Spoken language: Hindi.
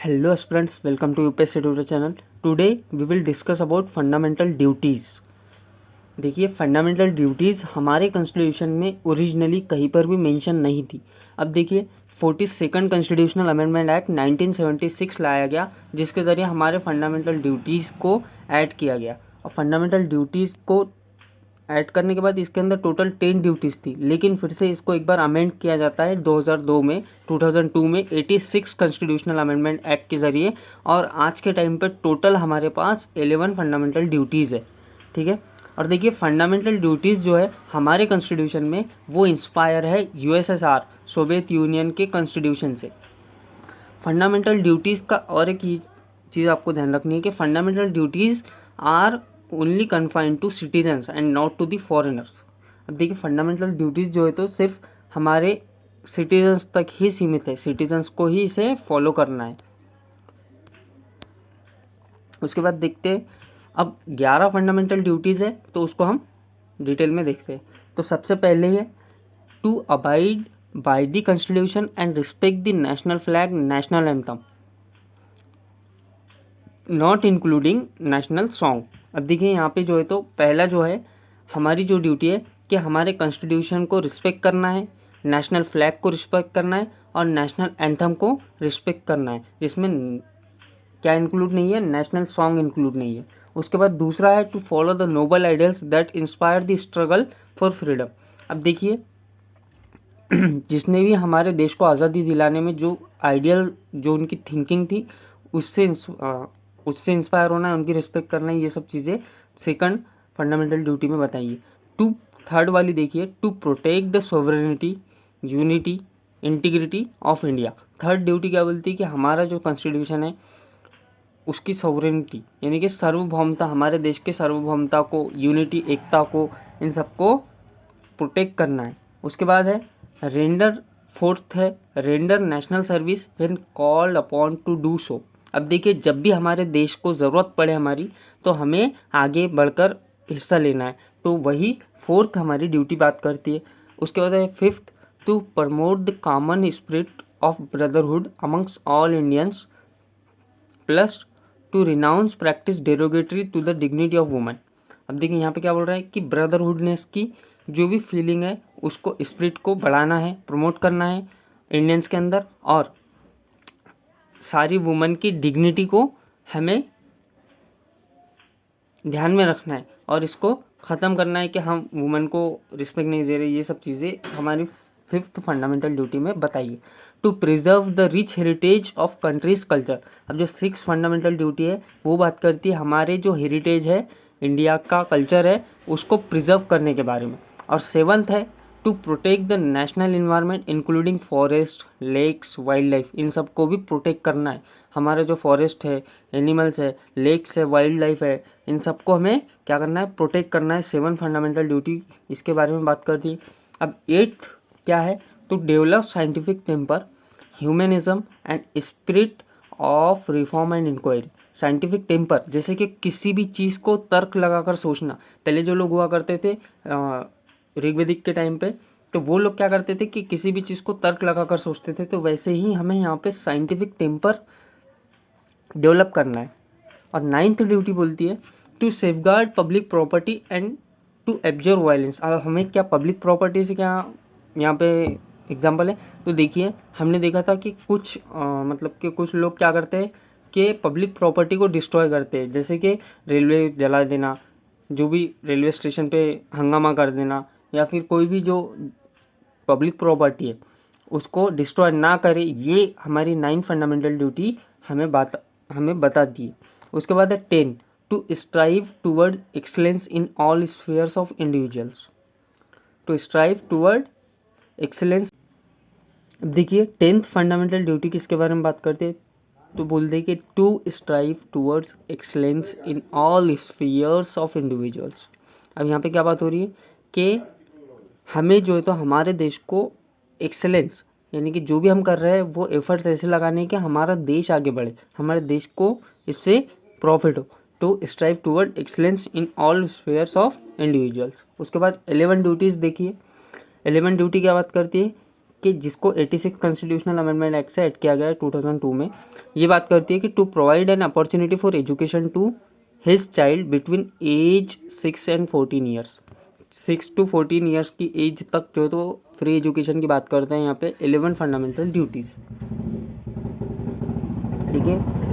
Hello aspirants, welcome to UPSC Tutor channel. Today we will discuss about fundamental duties. देखिए फंडामेंटल ड्यूटीज़ हमारे कॉन्स्टिट्यूशन में ओरिजिनली कहीं पर भी मेंशन नहीं थी। अब देखिए 42nd कॉन्स्टिट्यूशनल अमेंडमेंट एक्ट 1976 लाया गया, जिसके ज़रिए हमारे फंडामेंटल ड्यूटीज़ को ऐड किया गया। और फंडामेंटल ड्यूटीज़ को ऐड करने के बाद इसके अंदर टोटल 10 ड्यूटीज़ थी, लेकिन फिर से इसको एक बार अमेंड किया जाता है 2002 में 86 कॉन्स्टिट्यूशनल अमेंडमेंट एक्ट के ज़रिए। और आज के टाइम पे टोटल हमारे पास 11 फंडामेंटल ड्यूटीज़ है, ठीक है। और देखिए फंडामेंटल ड्यूटीज़ जो है हमारे कॉन्स्टिट्यूशन में वो इंस्पायर है यूएसएसआर सोवियत यूनियन के कॉन्स्टिट्यूशन से। फंडामेंटल ड्यूटीज़ का और एक चीज़ आपको ध्यान रखनी है कि fundamental duties are only confined to citizens and not to the foreigners. अब देखिए फंडामेंटल ड्यूटीज़ जो है तो सिर्फ हमारे सिटीजन्स तक ही सीमित है, सिटीजन्स को ही इसे फॉलो करना है। उसके बाद देखते हैं, अब 11 फंडामेंटल ड्यूटीज़ है तो उसको हम डिटेल में देखते हैं। तो सबसे पहले है to abide by the constitution and respect the national flag, national anthem, not including national song. अब देखिए यहाँ पे जो है तो पहला जो है हमारी जो ड्यूटी है कि हमारे कॉन्स्टिट्यूशन को रिस्पेक्ट करना है, नेशनल फ्लैग को रिस्पेक्ट करना है और नेशनल एंथम को रिस्पेक्ट करना है, जिसमें क्या इंक्लूड नहीं है, नेशनल सॉन्ग इंक्लूड नहीं है। उसके बाद दूसरा है to follow the noble ideals that inspire the struggle for freedom. अब देखिए जिसने भी हमारे देश को आज़ादी दिलाने में जो आइडियल, जो उनकी थिंकिंग थी, उससे इंस्पायर होना है, उनकी रिस्पेक्ट करना है, ये सब चीज़ें सेकंड फंडामेंटल ड्यूटी में बताइए। थर्ड वाली देखिए, to protect the sovereignty, unity, integrity of India. Third duty क्या बोलती है कि हमारा जो कॉन्स्टिट्यूशन है उसकी सोवरेनिटी यानी कि सार्वभौमता, हमारे देश के सार्वभौमता को, यूनिटी, एकता को, इन सबको प्रोटेक्ट करना है। उसके बाद है रेंडर, फोर्थ है render national service when called upon two do so. अब देखिए जब भी हमारे देश को ज़रूरत पड़े हमारी, तो हमें आगे बढ़कर हिस्सा लेना है, तो वही फोर्थ हमारी ड्यूटी बात करती है। उसके बाद है fifth, to promote the common spirit of brotherhood amongst all Indians plus to renounce practice derogatory to the dignity of women. अब देखिए यहाँ पे क्या बोल रहा है कि ब्रदरहुडनेस की जो भी फीलिंग है उसको, स्पिरिट को बढ़ाना है, प्रमोट करना है इंडियंस के अंदर, और सारी वुमेन की डिग्निटी को हमें ध्यान में रखना है और इसको ख़त्म करना है कि हम वुमेन को रिस्पेक्ट नहीं दे रहे। ये सब चीज़ें हमारी फिफ्थ फंडामेंटल ड्यूटी में बताइए। To preserve the rich heritage of country's culture. अब जो सिक्स फंडामेंटल ड्यूटी है वो बात करती है हमारे जो हेरिटेज है, इंडिया का कल्चर है, उसको प्रिजर्व करने के बारे में। और सेवन्थ है to protect the national environment including forest, lakes, wild life, इन सब को भी प्रोटेक्ट करना है। हमारा जो फॉरेस्ट है, एनिमल्स है, लेक्स है, वाइल्ड लाइफ है, इन सबको हमें क्या करना है, प्रोटेक्ट करना है। 7 फंडामेंटल ड्यूटी इसके बारे में बात करती है। अब 8th क्या है, to develop scientific temper, humanism and spirit of reform and inquiry. Scientific temper जैसे कि किसी भी चीज़ को तर्क लगाकर सोचना। पहले जो लोग हुआ करते थे ऋग्वेदिक के टाइम पे, तो वो लोग क्या करते थे कि किसी भी चीज़ को तर्क लगाकर सोचते थे, तो वैसे ही हमें यहाँ पे साइंटिफिक टेम्पर डेवलप करना है। और 9th ड्यूटी बोलती है to safeguard public property and to abjure violence. अब हमें क्या पब्लिक प्रॉपर्टी से क्या यहाँ पे एग्जांपल है, तो देखिए हमने देखा था कि कुछ मतलब कि कुछ लोग क्या करते हैं कि पब्लिक प्रॉपर्टी को डिस्ट्रॉय करते हैं, जैसे कि रेलवे जला देना, जो भी रेलवे स्टेशन पे हंगामा कर देना, या फिर कोई भी जो पब्लिक प्रॉपर्टी है उसको डिस्ट्रॉय ना करे। ये हमारी 9 फंडामेंटल ड्यूटी हमें बताती है। उसके बाद है 10, to strive toward excellence in all spheres of individuals. To strive toward excellence. देखिए 10th फंडामेंटल ड्यूटी किसके बारे में बात करते हैं, तो बोलते हैं कि to strive towards excellence in all spheres of individuals. अब यहाँ पे क्या बात हो रही है कि हमें जो है तो हमारे देश को एक्सेलेंस यानी कि जो भी हम कर रहे हैं वो एफर्ट्स ऐसे लगाने कि हमारा देश आगे बढ़े, हमारे देश को इससे प्रॉफिट हो। To strive toward excellence in all spheres of individuals. उसके बाद 11 ड्यूटीज़ देखिए। 11 ड्यूटी क्या बात करती है कि जिसको 86 कॉन्स्टिट्यूशनल अमेंडमेंट एक्ट से ऐड किया गया है 2002 में, ये बात करती है कि to provide an opportunity for education to his child between age 6 and 14 years. 6 to 14 years की एज तक जो है तो फ्री एजुकेशन की बात करते हैं यहाँ पे। 11 फंडामेंटल ड्यूटीज़, ठीक है।